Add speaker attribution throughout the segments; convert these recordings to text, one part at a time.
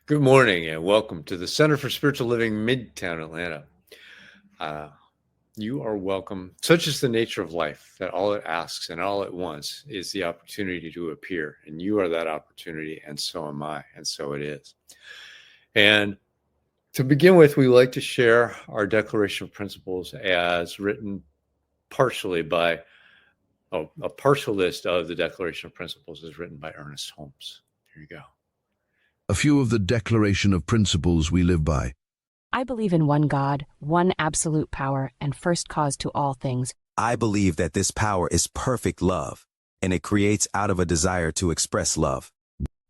Speaker 1: Good morning and welcome to the Center for Spiritual Living, Midtown Atlanta. You are welcome. Such is the nature of life that all it asks and all it wants is the opportunity to appear. And you are that opportunity, and so am I, and so it is. And to begin with, we like to share our Declaration of Principles as written partially by a partial list of the Declaration of Principles is written by Ernest Holmes. Here you go.
Speaker 2: A few of the Declaration of Principles we live by.
Speaker 3: I believe in one God, one absolute power, and first cause to all things.
Speaker 4: I believe that this power is perfect love, and it creates out of a desire to express love.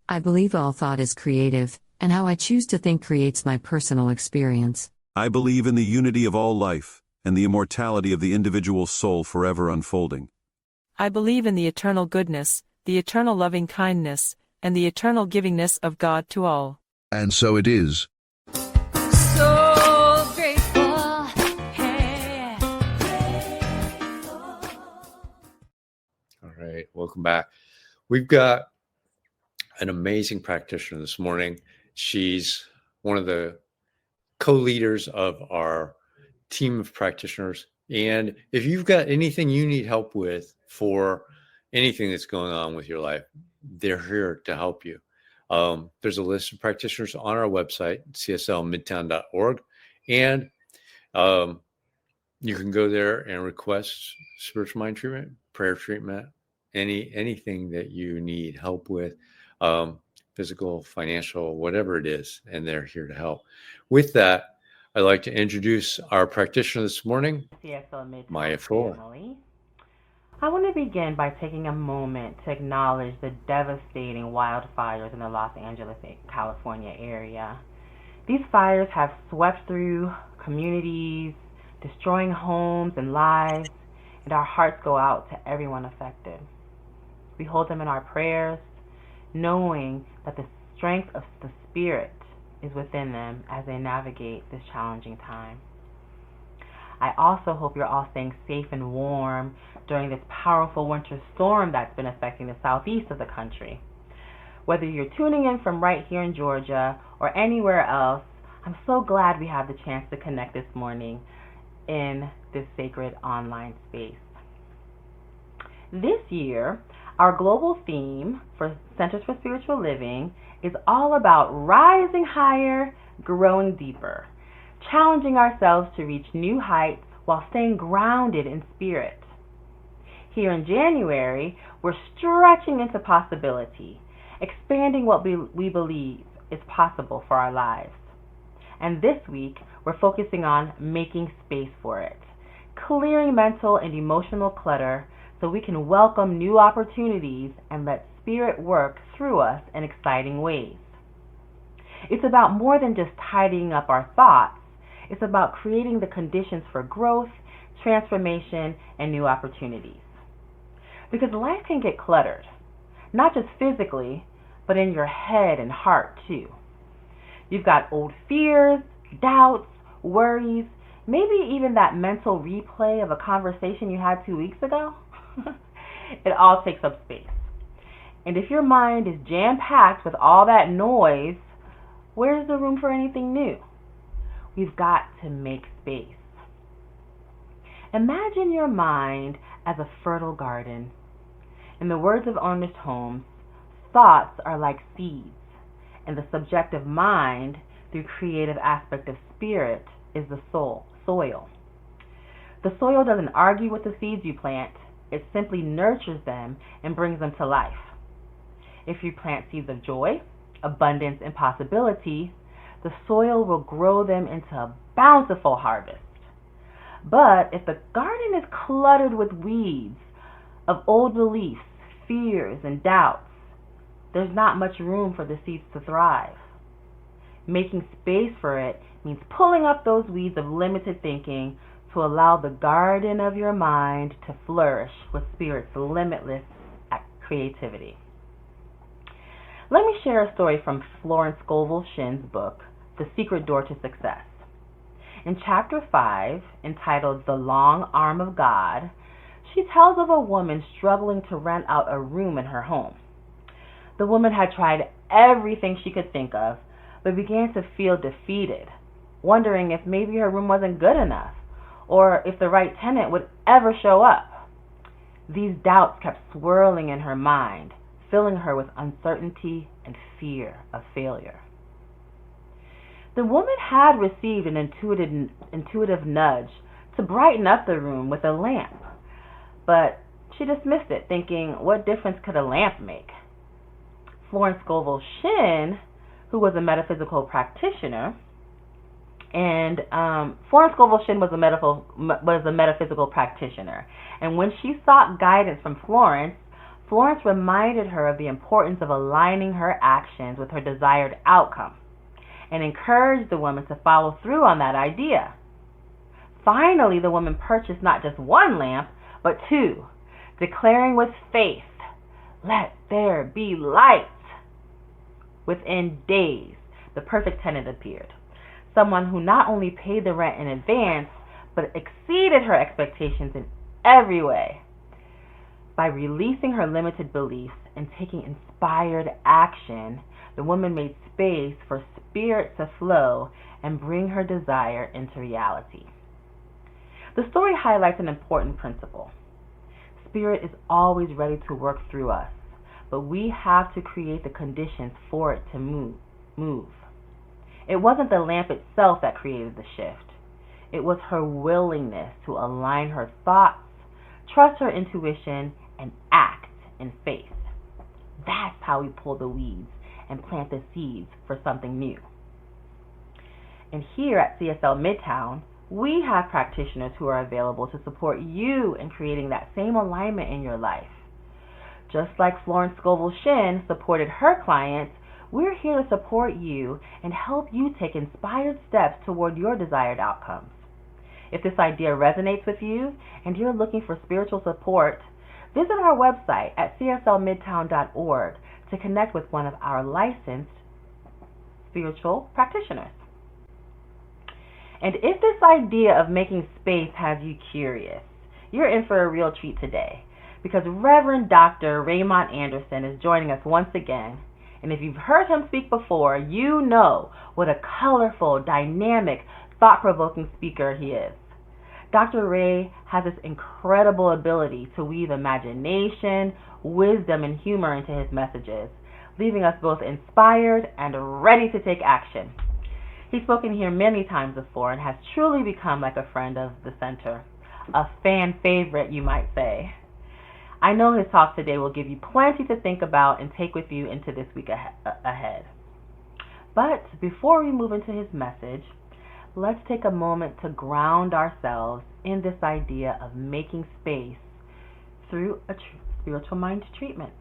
Speaker 5: I believe all thought is creative, and how I choose to think creates my personal experience.
Speaker 6: I believe in the unity of all life, and the immortality of the individual soul forever unfolding.
Speaker 7: I believe in the eternal goodness, the eternal loving kindness, and the eternal givingness of God to all.
Speaker 2: And so it is.
Speaker 8: So grateful, hey.
Speaker 1: All right, welcome back. We've got an amazing practitioner this morning. She's one of the co-leaders of our team of practitioners. And if you've got anything you need help with for anything that's going on with your life, they're here to help you. There's a list of practitioners on our website, cslmidtown.org. And you can go there and request spiritual mind treatment, prayer treatment, anything that you need help with, physical, financial, whatever it is, and they're here to help. With that, I'd like to introduce our practitioner this morning, Maya Fuller.
Speaker 9: I want to begin by taking a moment to acknowledge the devastating wildfires in the Los Angeles, California area. These fires have swept through communities, destroying homes and lives, and our hearts go out to everyone affected. We hold them in our prayers, knowing that the strength of the Spirit is within them as they navigate this challenging time. I also hope you're all staying safe and warm during this powerful winter storm that's been affecting the southeast of the country. Whether you're tuning in from right here in Georgia or anywhere else, I'm so glad we have the chance to connect this morning in this sacred online space. This year, our global theme for Centers for Spiritual Living is all about rising higher, growing deeper, challenging ourselves to reach new heights while staying grounded in spirit. Here in January, we're stretching into possibility, expanding what we believe is possible for our lives. And this week, we're focusing on making space for it, clearing mental and emotional clutter so we can welcome new opportunities and let spirit work through us in exciting ways. It's about more than just tidying up our thoughts. It's about creating the conditions for growth, transformation, and new opportunities. Because life can get cluttered, not just physically, but in your head and heart too. You've got old fears, doubts, worries, maybe even that mental replay of a conversation you had 2 weeks ago. It all takes up space. And if your mind is jam-packed with all that noise, where's the room for anything new? We've got to make space. Imagine your mind as a fertile garden. In the words of Ernest Holmes, thoughts are like seeds, and the subjective mind, through creative aspect of spirit, is the soil. The soil doesn't argue with the seeds you plant, it simply nurtures them and brings them to life. If you plant seeds of joy, abundance, and possibility, the soil will grow them into a bountiful harvest. But if the garden is cluttered with weeds of old beliefs, fears, and doubts, there's not much room for the seeds to thrive. Making space for it means pulling up those weeds of limited thinking to allow the garden of your mind to flourish with Spirit's limitless creativity. Let me share a story from Florence Scovel Shinn's book, The Secret Door to Success. In Chapter 5, entitled The Long Arm of God, she tells of a woman struggling to rent out a room in her home. The woman had tried everything she could think of, but began to feel defeated, wondering if maybe her room wasn't good enough or if the right tenant would ever show up. These doubts kept swirling in her mind, filling her with uncertainty and fear of failure. The woman had received an intuitive nudge to brighten up the room with a lamp, but she dismissed it, thinking, what difference could a lamp make? Florence Scovel Shinn, who was a metaphysical practitioner, and Florence Scovel Shinn was a metaphysical practitioner, and when she sought guidance from Florence reminded her of the importance of aligning her actions with her desired outcome, and encouraged the woman to follow through on that idea. Finally, the woman purchased not just one lamp, but two, declaring with faith, "Let there be light." Within days, the perfect tenant appeared, someone who not only paid the rent in advance, but exceeded her expectations in every way. By releasing her limited beliefs and taking inspired action, the woman made space for spirit to flow and bring her desire into reality. The story highlights an important principle. Spirit is always ready to work through us, but we have to create the conditions for it to move. It wasn't the lamp itself that created the shift. It was her willingness to align her thoughts, trust her intuition, and act in faith. That's how we pull the weeds and plant the seeds for something new. And here at CSL Midtown, we have practitioners who are available to support you in creating that same alignment in your life. Just like Florence Scovel Shinn supported her clients, we're here to support you and help you take inspired steps toward your desired outcomes. If this idea resonates with you and you're looking for spiritual support, visit our website at cslmidtown.org to connect with one of our licensed spiritual practitioners. And if this idea of making space has you curious, you're in for a real treat today, because Reverend Dr. Raymont Anderson is joining us once again. And if you've heard him speak before, you know what a colorful, dynamic, thought-provoking speaker he is. Dr. Ray has this incredible ability to weave imagination, wisdom, and humor into his messages, leaving us both inspired and ready to take action. He's spoken here many times before and has truly become like a friend of the center, a fan favorite, you might say. I know his talk today will give you plenty to think about and take with you into this week ahead. But before we move into his message, let's take a moment to ground ourselves in this idea of making space through a spiritual mind treatment.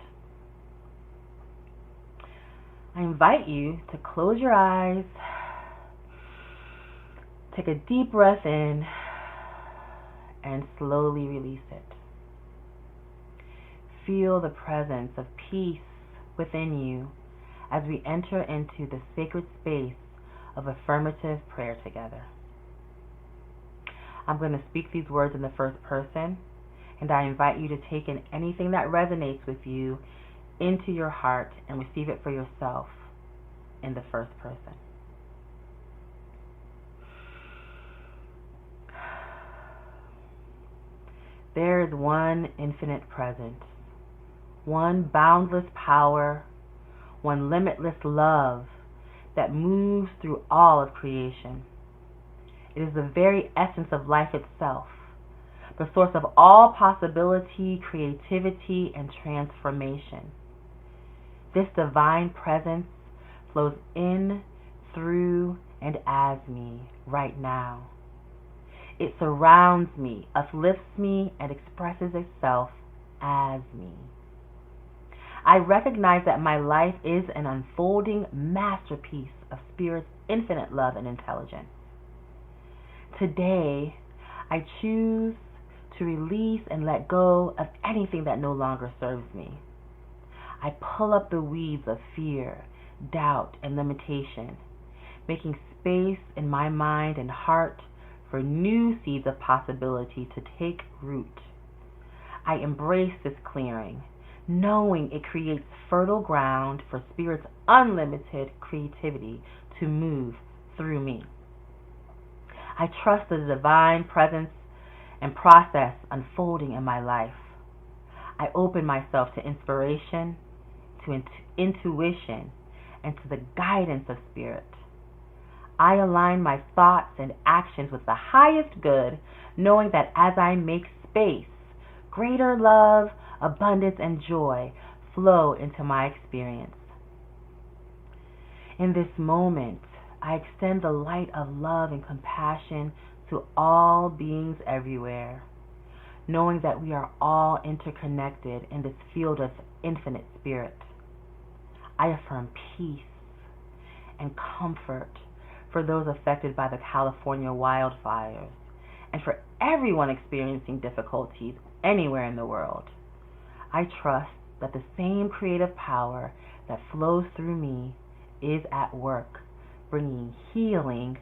Speaker 9: I invite you to close your eyes, take a deep breath in, and slowly release it. Feel the presence of peace within you as we enter into the sacred space of affirmative prayer together. I'm going to speak these words in the first person, and I invite you to take in anything that resonates with you into your heart and receive it for yourself in the first person. There is one infinite presence, one boundless power, one limitless love that moves through all of creation. It is the very essence of life itself, the source of all possibility, creativity, and transformation. This divine presence flows in, through, and as me right now. It surrounds me, uplifts me, and expresses itself as me. I recognize that my life is an unfolding masterpiece of Spirit's infinite love and intelligence. Today, I choose to release and let go of anything that no longer serves me. I pull up the weeds of fear, doubt, and limitation, making space in my mind and heart for new seeds of possibility to take root. I embrace this clearing, knowing it creates fertile ground for Spirit's unlimited creativity to move through me. I trust the divine presence and process unfolding in my life. I open myself to inspiration, to intuition, and to the guidance of Spirit. I align my thoughts and actions with the highest good, knowing that as I make space, greater love, abundance, and joy flow into my experience. In this moment, I extend the light of love and compassion to all beings everywhere, knowing that we are all interconnected in this field of infinite spirit. I affirm peace and comfort for those affected by the California wildfires and for everyone experiencing difficulties anywhere in the world. I trust that the same creative power that flows through me is at work, bringing healing,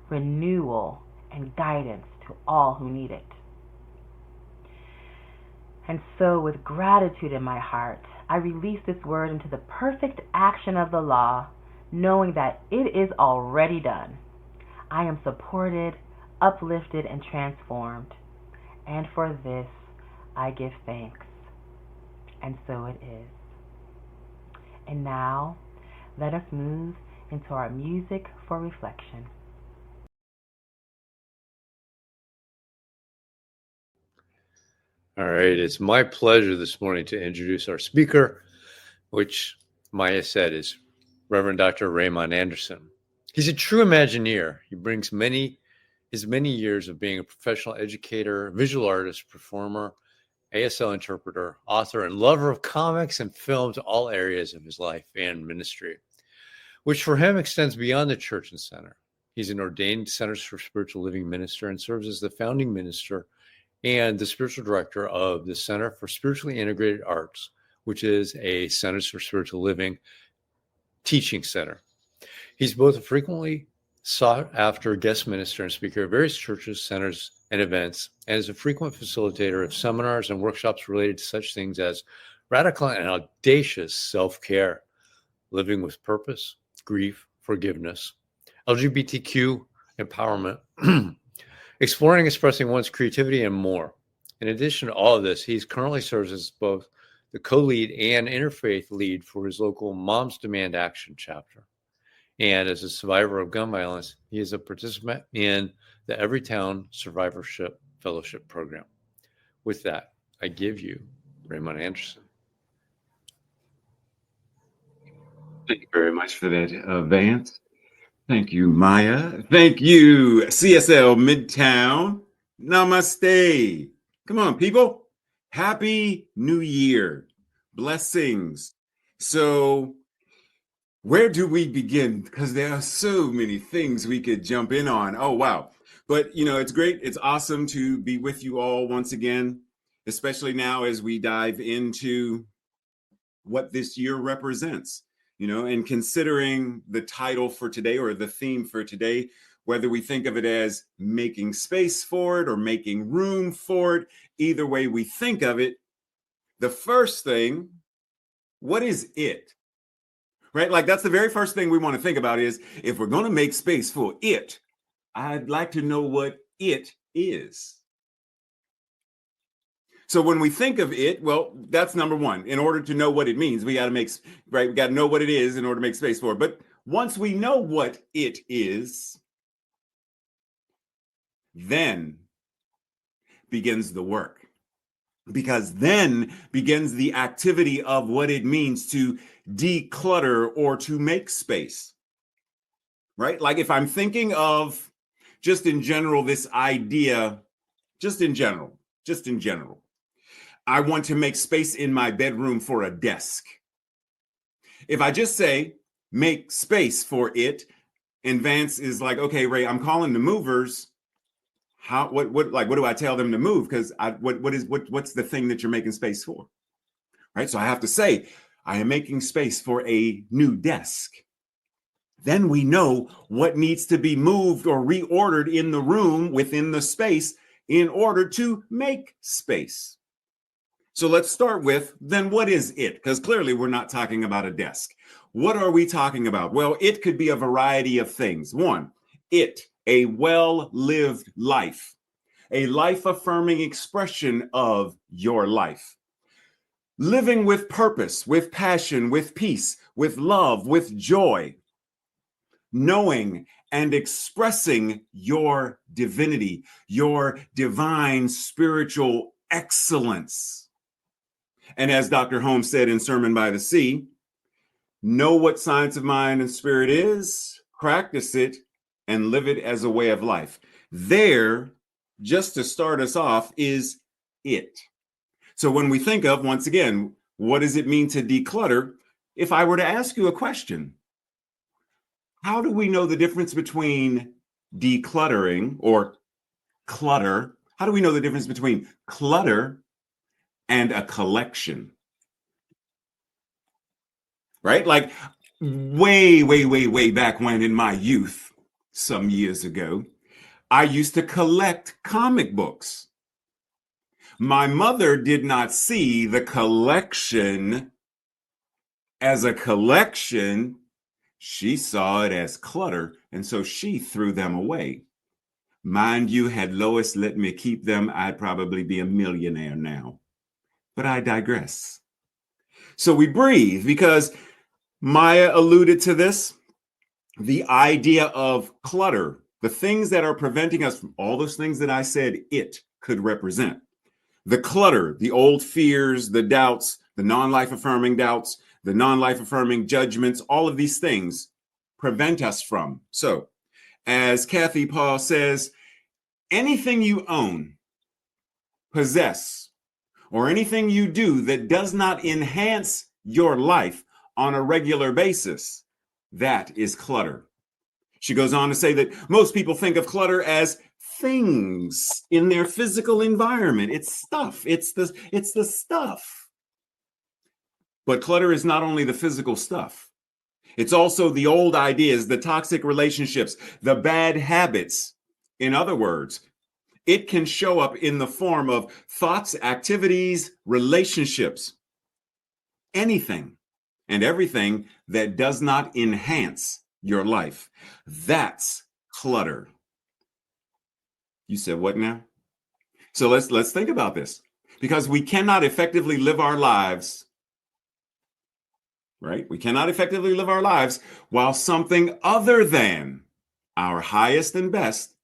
Speaker 9: renewal, and guidance to all who need it. And so, with gratitude in my heart, I release this word into the perfect action of the law, knowing that it is already done. I am supported, uplifted, and transformed. And for this, I give thanks. And so it is. And now, let us move into our music for reflection.
Speaker 1: All right. It's my pleasure this morning to introduce our speaker, which Maya said is Reverend Dr. Raymont Anderson. He's a true Imagineer. He brings his many years of being a professional educator, visual artist, performer, ASL interpreter, author, and lover of comics and film to all areas of his life and ministry, which for him extends beyond the church and center. He's an ordained Centers for Spiritual Living minister and serves as the founding minister and the spiritual director of the Center for Spiritually Integrated Arts, which is a Centers for Spiritual Living teaching center. He's both a frequently sought after guest minister and speaker at various churches, centers, and events, and is a frequent facilitator of seminars and workshops related to such things as radical and audacious self-care, living with purpose, grief, forgiveness, LGBTQ empowerment, exploring and expressing one's creativity, and more. In addition to all of this, he currently serves as both the co-lead and interfaith lead for his local Moms Demand Action chapter. And as a survivor of gun violence, he is a participant in the Everytown Survivorship Fellowship Program. With that, I give you Raymont Anderson.
Speaker 10: Thank you very much for that, Vance. Thank you, Maya. Thank you, CSL Midtown. Namaste. Come on, people. Happy New Year. Blessings. So, where do we begin? Because there are so many things we could jump in on. Oh, wow. But, it's great. It's awesome to be with you all once again, especially now as we dive into what this year represents. And considering the title for today or the theme for today, whether we think of it as making space for it or making room for it, either way we think of it, the first thing, what is it? Right? Like that's the very first thing we want to think about is if we're going to make space for it, I'd like to know what it is. So when we think of it, well, that's number one. In order to know what it means, we got to know what it is in order to make space for it. But once we know what it is, then begins the work. Because then begins the activity of what it means to declutter or to make space. Right? Like if I'm thinking of just in general, this idea, just in general, I want to make space in my bedroom for a desk. If I just say, make space for it, and Vance is like, okay, Ray, I'm calling the movers. What do I tell them to move? Because what's the thing that you're making space for? Right? So I have to say, I am making space for a new desk. Then we know what needs to be moved or reordered in the room within the space in order to make space. So let's start with, then what is it? Because clearly we're not talking about a desk. What are we talking about? Well, it could be a variety of things. One, a well-lived life, a life-affirming expression of your life. Living with purpose, with passion, with peace, with love, with joy. Knowing and expressing your divinity, your divine spiritual excellence. And as Dr. Holmes said in Sermon by the Sea, know what science of mind and spirit is, practice it, and live it as a way of life. There, just to start us off, is it. So when we think of, once again, what does it mean to declutter? If I were to ask you a question, how do we know the difference between decluttering or clutter? How do we know the difference between clutter and a collection? Right? Like way back when in my youth, some years ago, I used to collect comic books. My mother did not see the collection as a collection. She saw it as clutter, and so she threw them away. Mind you, had Lois let me keep them, I'd probably be a millionaire now. But I digress. So we breathe because Maya alluded to this, the idea of clutter, the things that are preventing us from all those things that I said it could represent. The clutter, the old fears, the doubts, the non-life affirming doubts, the non-life affirming judgments, all of these things prevent us from. So, as Kathy Paul says, anything you own, possess, or anything you do that does not enhance your life on a regular basis, that is clutter. She goes on to say that most people think of clutter as things in their physical environment. It's stuff. It's the stuff. But clutter is not only the physical stuff. It's also the old ideas, the toxic relationships, the bad habits. In other words, it can show up in the form of thoughts, activities, relationships, anything and everything that does not enhance your life. That's clutter. You said what now? So let's think about this, because we cannot effectively live our lives, right? We cannot effectively live our lives while something other than our highest and best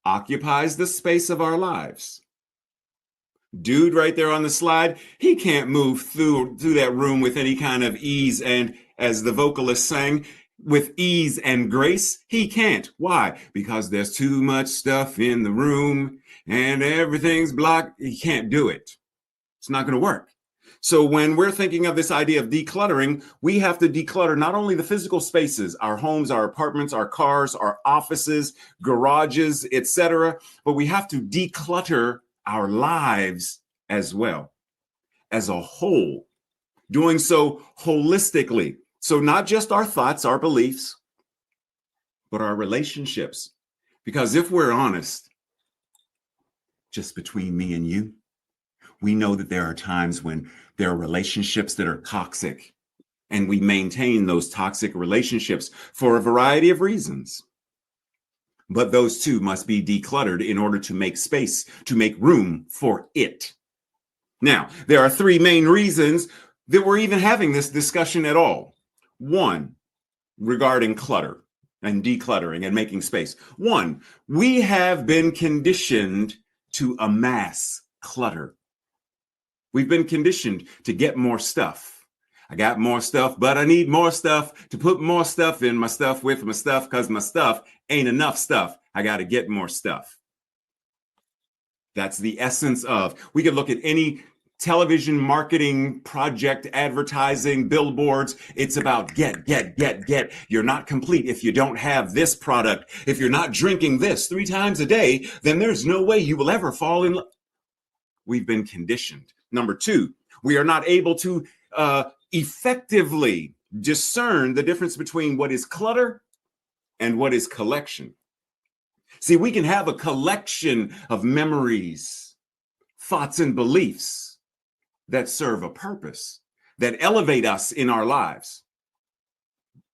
Speaker 10: occupies the space of our lives. Dude right there on the slide, he can't move through that room with any kind of ease, and as the vocalist sang, with ease and grace. He can't. Why? Because there's too much stuff in the room and everything's blocked. He can't do it. It's not going to work. So when we're thinking of this idea of decluttering, we have to declutter not only the physical spaces, our homes, our apartments, our cars, our offices, garages, etc., but we have to declutter our lives as well, as a whole, doing so holistically. So not just our thoughts, our beliefs, but our relationships. Because if we're honest, just between me and you, we know that there are times when there are relationships that are toxic, and we maintain those toxic relationships for a variety of reasons. But those too must be decluttered in order to make space, to make room for it. Now, there are three main reasons that we're even having this discussion at all. One, regarding clutter and decluttering and making space. One, we have been conditioned to amass clutter. We've been conditioned to get more stuff. I got more stuff, but I need more stuff to put more stuff in my stuff with my stuff, because my stuff ain't enough stuff. I got to get more stuff. That's the essence of, we could look at any television marketing project, advertising, billboards. It's about get. You're not complete if you don't have this product. If you're not drinking this 3 times a day, then there's no way you will ever fall in love. We've been conditioned. Number 2, we are not able to effectively discern the difference between what is clutter and what is collection. See, we can have a collection of memories, thoughts, and beliefs, that serve a purpose, that elevate us in our lives.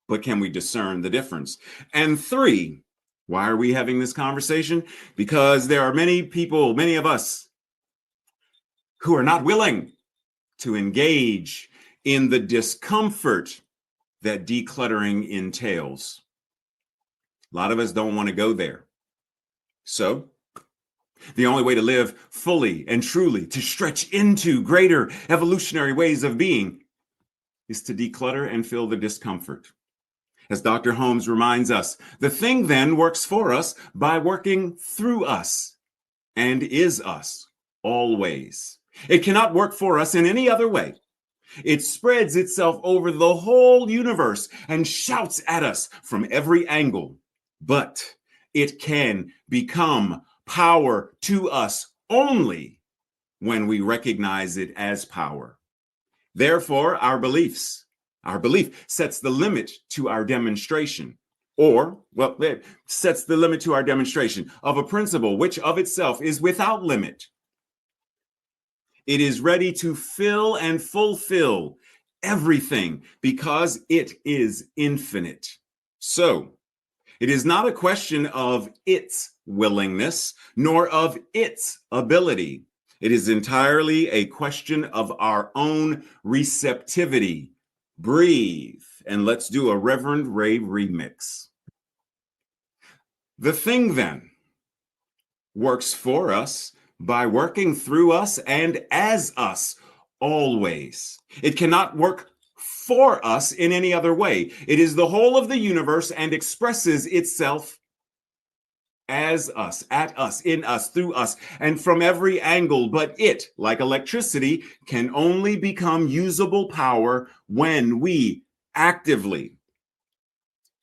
Speaker 10: But can we discern the difference? And 3, why are we having this conversation? Because there are many people, many of us, who are not willing to engage in the discomfort that decluttering entails. A lot of us don't want to go there. So the only way to live fully and truly, to stretch into greater evolutionary ways of being, is to declutter and feel the discomfort. As Dr. Holmes reminds us, the thing then works for us by working through us and is us always. It cannot work for us in any other way. It spreads itself over the whole universe and shouts at us from every angle. But it can become power to us only when we recognize it as power. Therefore, our belief sets the limit to our demonstration, it sets the limit to our demonstration of a principle which of itself is without limit. It is ready to fill and fulfill everything because it is infinite. So, it is not a question of its willingness, nor of its ability. It is entirely a question of our own receptivity. Breathe, and let's do a Reverend Ray remix. The thing then works for us by working through us and as us always. It cannot work for us in any other way. It is the whole of the universe and expresses itself as us, at us, in us, through us, and from every angle. But it, like electricity, can only become usable power when we actively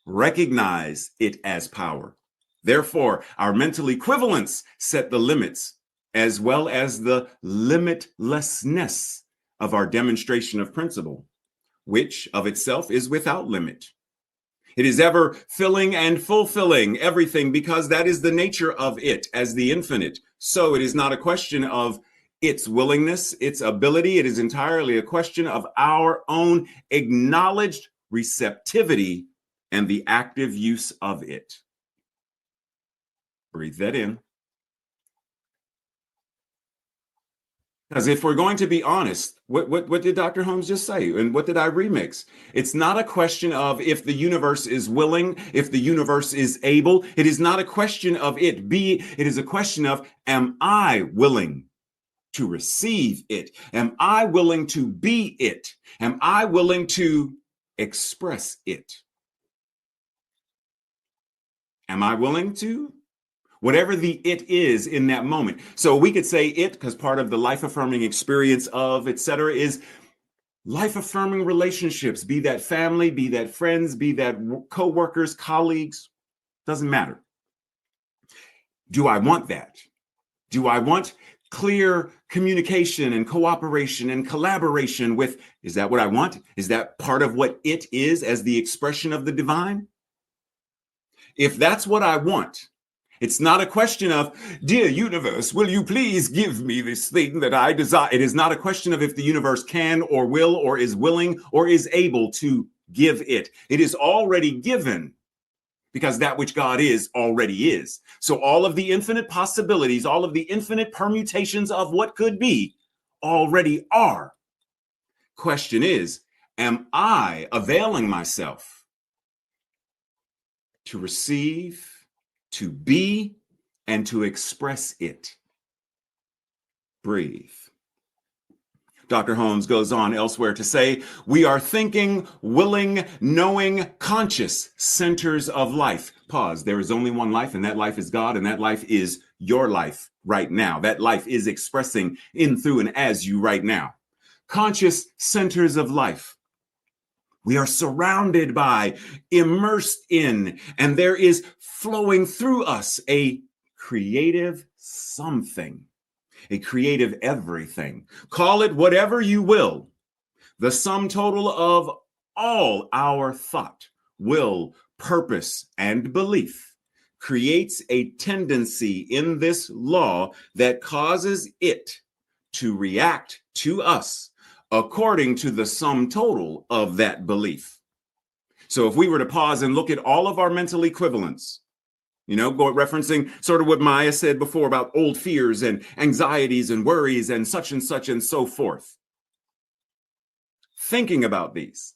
Speaker 10: recognize it as power. Therefore, our mental equivalents set the limits as well as the limitlessness of our demonstration of principle, which of itself is without limit. It is ever filling and fulfilling everything because that is the nature of it as the infinite. So it is not a question of its willingness, its ability. It is entirely a question of our own acknowledged receptivity and the active use of it. Breathe that in. Because if we're going to be honest, what did Dr. Holmes just say? And what did I remix? It's not a question of if the universe is willing, if the universe is able. It is not a question of it is a question of, am I willing to receive it? Am I willing to be it? Am I willing to express it? Am I willing to? Whatever the it is in that moment. So we could say it, because part of the life-affirming experience of, etc., is life-affirming relationships, be that family, be that friends, be that co-workers, colleagues, doesn't matter. Do I want that? Do I want clear communication and cooperation and collaboration with, is that what I want? Is that part of what it is as the expression of the divine? If that's what I want, it's not a question of, dear universe, will you please give me this thing that I desire? It is not a question of if the universe can or will or is willing or is able to give it. It is already given because that which God is already is. So all of the infinite possibilities, all of the infinite permutations of what could be already are. Question is, am I availing myself to receive, to be, and to express it? Breathe. Dr. Holmes goes on elsewhere to say, we are thinking, willing, knowing, conscious centers of life. Pause. There is only one life, and that life is God, and that life is your life right now. That life is expressing in, through, and as you right now. Conscious centers of life. We are surrounded by, immersed in, and there is flowing through us a creative something, a creative everything. Call it whatever you will. The sum total of all our thought, will, purpose, and belief creates a tendency in this law that causes it to react to us according to the sum total of that belief. So if we were to pause and look at all of our mental equivalents, go referencing sort of what Maya said before about old fears and anxieties and worries and such and so forth. Thinking about these,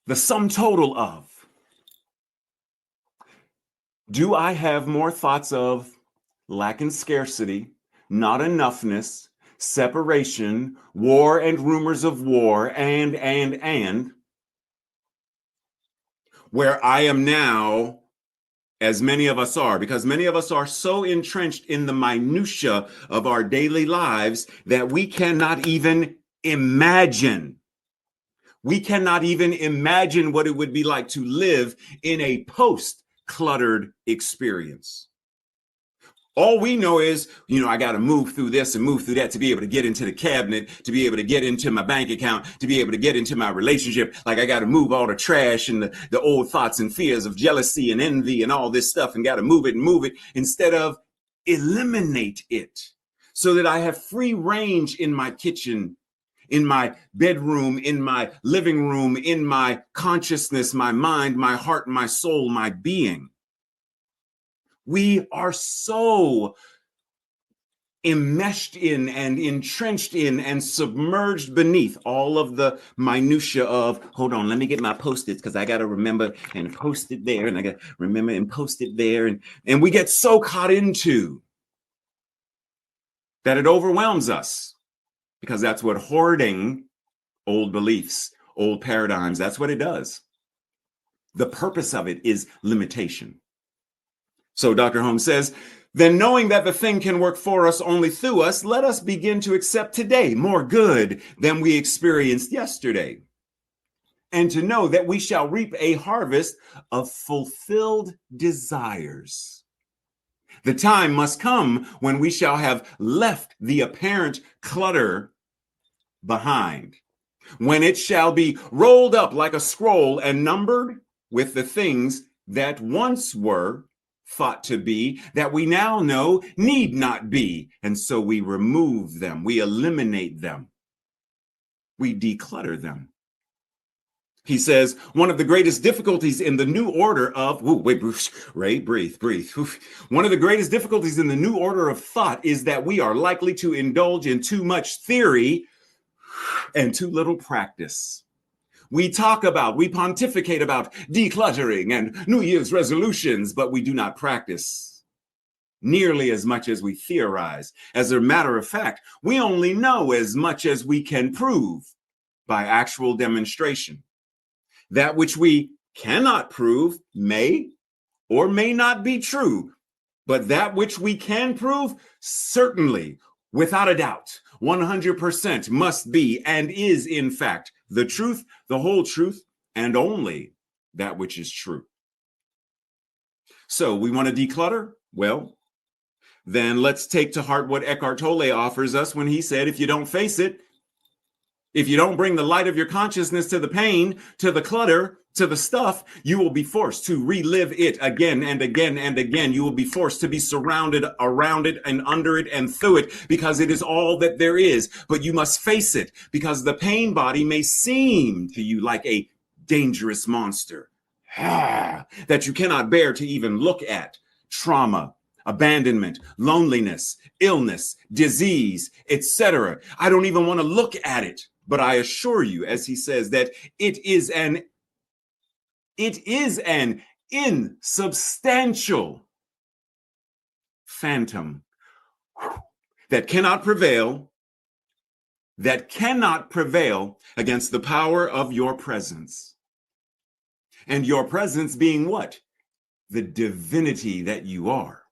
Speaker 10: the sum total of, do I have more thoughts of lack and scarcity, not enoughness, separation, war and rumors of war, and, where I am now, as many of us are, because many of us are so entrenched in the minutia of our daily lives that we cannot even imagine. We cannot even imagine what it would be like to live in a post-cluttered experience. All we know is, I got to move through this and move through that to be able to get into the cabinet, to be able to get into my bank account, to be able to get into my relationship. Like I got to move all the trash and the old thoughts and fears of jealousy and envy and all this stuff and got to move it instead of eliminate it so that I have free range in my kitchen, in my bedroom, in my living room, in my consciousness, my mind, my heart, my soul, my being. We are so enmeshed in and entrenched in and submerged beneath all of the minutia of, hold on, let me get my Post-its because I got to remember and post it there and I got to remember and post it there. And we get so caught into that it overwhelms us because that's what hoarding old beliefs, old paradigms, that's what it does. The purpose of it is limitation. So Dr. Holmes says, then knowing that the thing can work for us only through us, let us begin to accept today more good than we experienced yesterday. And to know that we shall reap a harvest of fulfilled desires. The time must come when we shall have left the apparent clutter behind, when it shall be rolled up like a scroll and numbered with the things that once were thought to be, that we now know need not be. And so we remove them, we eliminate them, we declutter them. He says, one of the greatest difficulties in the new order of, breathe. One of the greatest difficulties in the new order of thought is that we are likely to indulge in too much theory and too little practice. We pontificate about decluttering and New Year's resolutions, but we do not practice nearly as much as we theorize. As a matter of fact, we only know as much as we can prove by actual demonstration. That which we cannot prove may or may not be true, but that which we can prove, certainly, without a doubt, 100% must be and is, in fact, the truth, the whole truth, and only that which is true. So we want to declutter? Well, then let's take to heart what Eckhart Tolle offers us when he said, if you don't face it, if you don't bring the light of your consciousness to the pain, to the clutter, to the stuff, you will be forced to relive it again and again and again. You will be forced to be surrounded around it and under it and through it because it is all that there is. But you must face it because the pain body may seem to you like a dangerous monster that you cannot bear to even look at. Trauma, abandonment, loneliness, illness, disease, etc. I don't even want to look at it. But I assure you, as he says, that it is an insubstantial phantom that cannot prevail against the power of your presence. And your presence being what? The divinity that you are.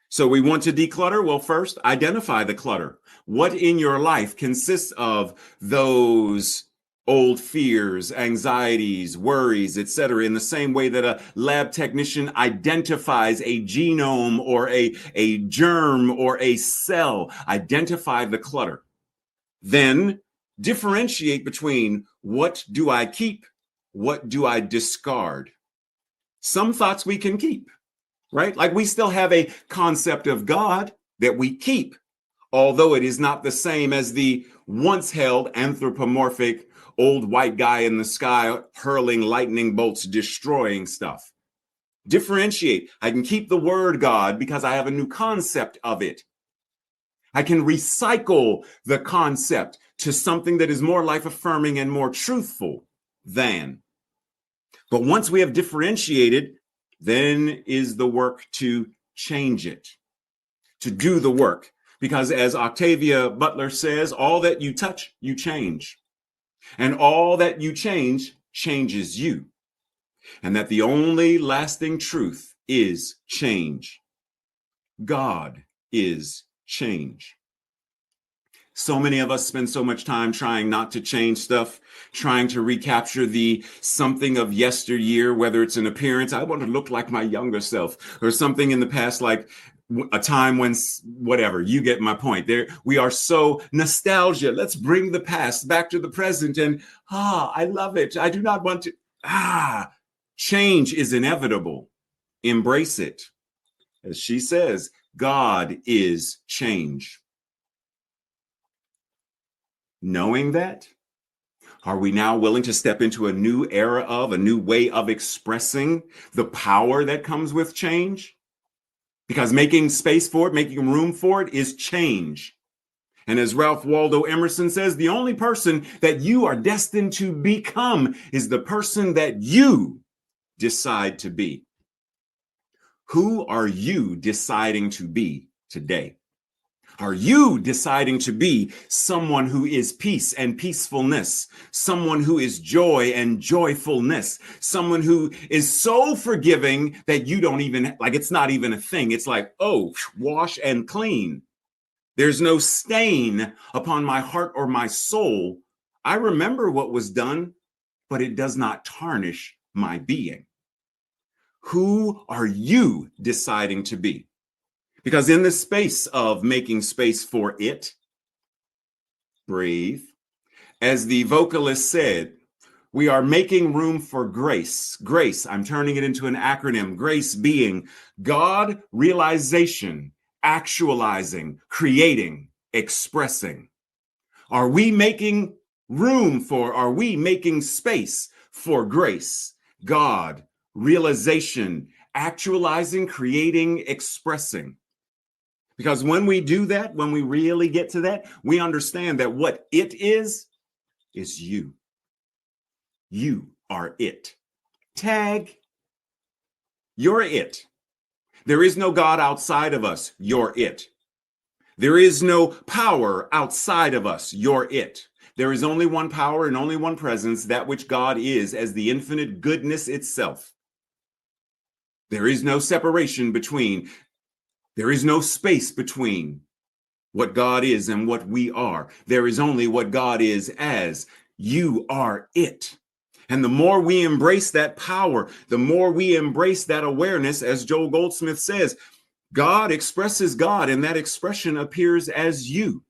Speaker 10: So we want to declutter. Well, first, identify the clutter. What in your life consists of those old fears, anxieties, worries, etc., in the same way that a lab technician identifies a genome or a germ or a cell. Identify the clutter. Then differentiate between what do I keep, what do I discard. Some thoughts we can keep. right? Like we still have a concept of God that we keep, although it is not the same as the once held anthropomorphic old white guy in the sky hurling lightning bolts, destroying stuff. Differentiate. I can keep the word God because I have a new concept of it. I can recycle the concept to something that is more life affirming and more truthful than. But once we have differentiated, then is the work to change it, to do the work. Because as Octavia Butler says, all that you touch, you change. And all that you change changes you. And that the only lasting truth is change. God is change. So many of us spend so much time trying not to change stuff, trying to recapture the something of yesteryear, whether it's an appearance, I want to look like my younger self, or something in the past, like a time when whatever, you get my point. There, we are so nostalgia. Let's bring the past back to the present. And I love it. I do not want to. Change is inevitable. Embrace it. As she says, God is change. Knowing that, are we now willing to step into a new era of, a new way of expressing the power that comes with change? Because making space for it, making room for it is change. And as Ralph Waldo Emerson says, the only person that you are destined to become is the person that you decide to be. Who are you deciding to be today? Are you deciding to be someone who is peace and peacefulness, someone who is joy and joyfulness, someone who is so forgiving that you don't even, like, it's not even a thing. It's like, oh, wash and clean. There's no stain upon my heart or my soul. I remember what was done, but it does not tarnish my being. Who are you deciding to be? Because in the space of making space for it, breathe. As the vocalist said, we are making room for grace. Grace, I'm turning it into an acronym. Grace being God realization, actualizing, creating, expressing. Are we making room for, are we making space for grace, God, realization, actualizing, creating, expressing? Because when we do that, when we really get to that, we understand that what it is you. You are it. Tag. You're it. There is no God outside of us. You're it. There is no power outside of us. You're it. There is only one power and only one presence, that which God is as the infinite goodness itself. There is no separation between. There is no space between what God is and what we are. There is only what God is as. You are it. And the more we embrace that power, the more we embrace that awareness, as Joel Goldsmith says, God expresses God, and that expression appears as you.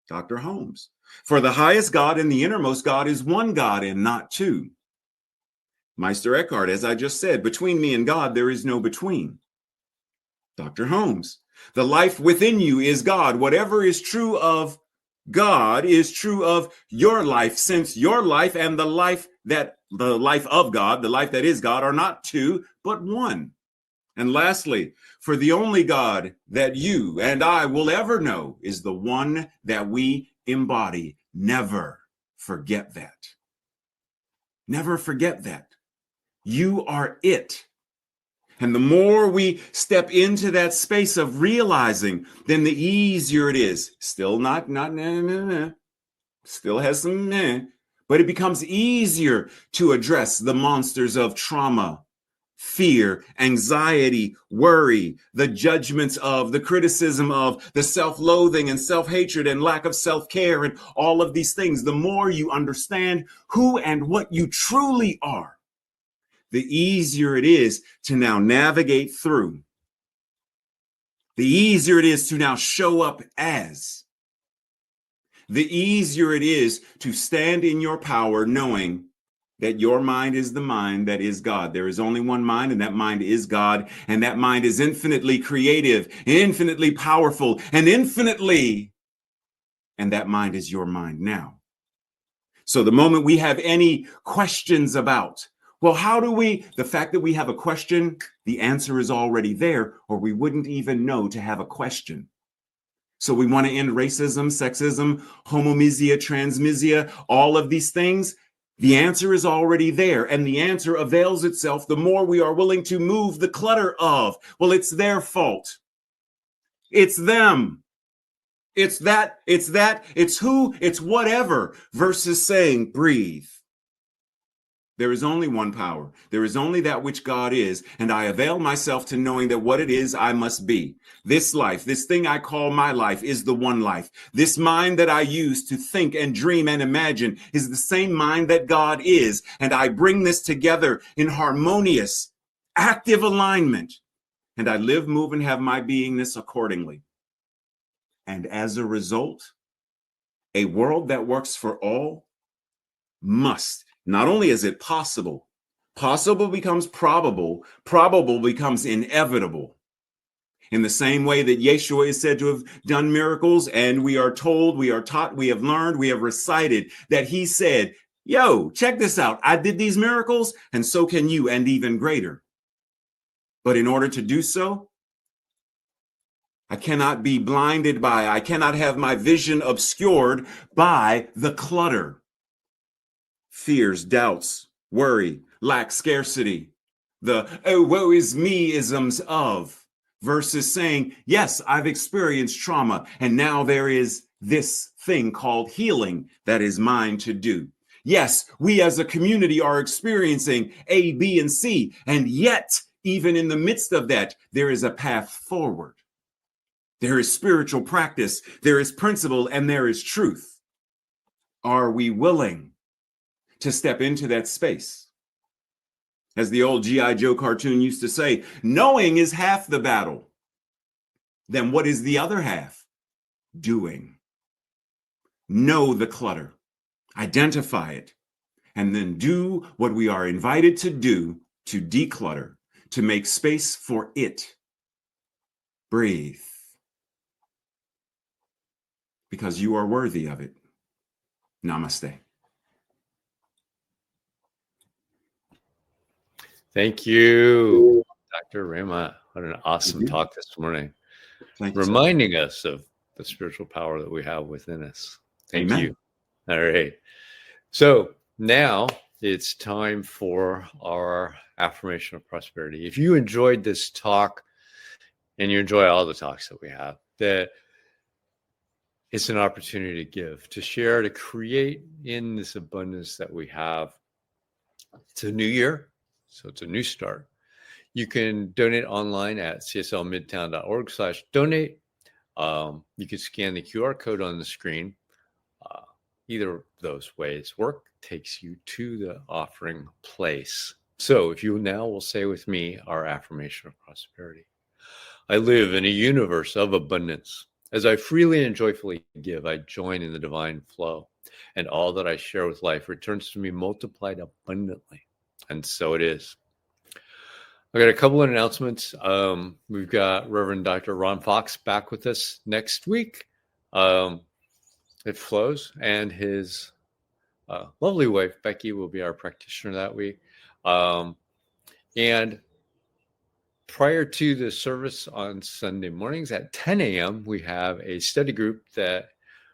Speaker 10: Dr. Holmes. For the highest God and the innermost God is one God and not two. Meister Eckhart, as I just said, between me and God, there is no between. Dr. Holmes, the life within you is God. Whatever is true of God is true of your life, since your life and the life of God, the life that is God, are not two, but one. And lastly, for the only God that you and I will ever know is the one that we embody. Never forget that. Never forget that. You are it. And the more we step into that space of realizing, then the easier it is. Still not, still has some, but it becomes easier to address the monsters of trauma, fear, anxiety, worry, the judgments of, the criticism of, the self-loathing and self-hatred and lack of self-care and all of these things. The more you understand who and what you truly are, the easier it is to now navigate through. The easier it is to now show up as. The easier it is to stand in your power knowing that your mind is the mind that is God. There is only one mind, and that mind is God. And that mind is infinitely creative, infinitely powerful, and that mind is your mind now. So the moment we have any questions about, well, the fact that we have a question, the answer is already there, or we wouldn't even know to have a question. So we want to end racism, sexism, homomisia, transmisia, all of these things. The answer is already there, and the answer avails itself the more we are willing to move the clutter of, well, it's their fault. It's them. It's it's who, it's whatever, versus saying, breathe. There is only one power. There is only that which God is, and I avail myself to knowing that what it is I must be. This life, this thing I call my life, is the one life. This mind that I use to think and dream and imagine is the same mind that God is, and I bring this together in harmonious, active alignment, and I live, move, and have my beingness accordingly. And as a result, a world that works for all must. Not only is it possible, possible becomes probable, probable becomes inevitable. In the same way that Yeshua is said to have done miracles, and we are told, we are taught, we have learned, we have recited that he said, yo, check this out. I did these miracles, and so can you, and even greater. But in order to do so, I cannot be blinded by, I cannot have my vision obscured by the clutter. Fears, doubts, worry, lack, scarcity, the oh, woe is me-isms of, versus saying, yes, I've experienced trauma, and now there is this thing called healing that is mine to do. Yes, we as a community are experiencing A, B, and C, and yet, even in the midst of that, there is a path forward. There is spiritual practice, there is principle, and there is truth. Are we willing to step into that space? As the old G.I. Joe cartoon used to say, knowing is half the battle. Then what is the other half? Doing. Know the clutter, identify it, and then do what we are invited to do to declutter, to make space for it. Breathe. Because you are worthy of it. Namaste.
Speaker 1: Thank you, Dr. Raymont. What an awesome talk this morning.
Speaker 10: Thank you,
Speaker 1: reminding us of the spiritual power that we have within us. Thank
Speaker 10: Amen.
Speaker 1: you. All right. So now it's time for our affirmation of prosperity. If you enjoyed this talk, and you enjoy all the talks that we have, that it's an opportunity to give, to share, to create in this abundance that we have. It's a new year, so it's a new start. You can donate online at cslmidtown.org/donate. You can scan the QR code on the screen. Either of those ways work, takes you to the offering place. So if you now will say with me our affirmation of prosperity. I live in a universe of abundance. As I freely and joyfully give, I join in the divine flow, and all that I share with life returns to me multiplied abundantly. And so it is. I got a couple of announcements. We've got Reverend Dr. Ron Fox back with us next week. It flows, and his lovely wife, Becky, will be our practitioner that week. And prior to the service on Sunday mornings at 10 a.m., we have a study group that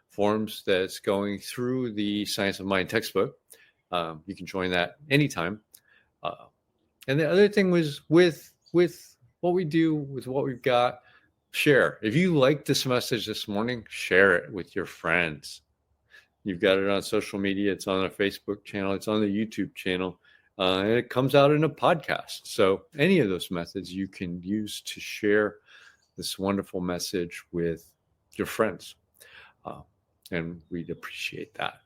Speaker 1: forms that's going through the Science of Mind textbook. You can join that anytime. And the other thing was with what we do, with what we've got, share. If you like this message this morning, share it with your friends. You've got it on social media. It's on our Facebook channel. It's on the YouTube channel. And it comes out in a podcast. So any of those methods you can use to share this wonderful message with your friends. And we'd appreciate that.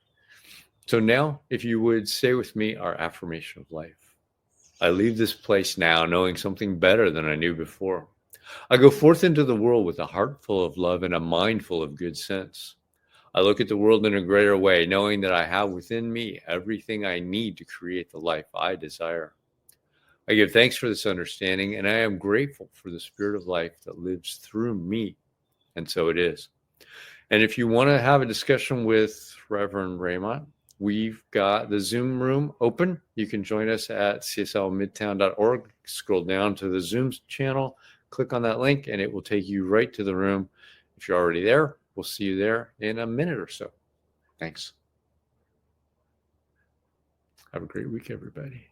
Speaker 1: So now, if you would say with me our affirmation of life. I leave this place now knowing something better than I knew before. I go forth into the world with a heart full of love and a mind full of good sense. I look at the world in a greater way, knowing that I have within me everything I need to create the life I desire. I give thanks for this understanding, and I am grateful for the spirit of life that lives through me. And so it is. And if you want to have a discussion with Reverend Raymont, we've got the Zoom room open. You can join us at cslmidtown.org. Scroll down to the Zoom channel, click on that link, and it will take you right to the room. If you're already there, we'll see you there in a minute or so. Thanks. Have a great week, everybody.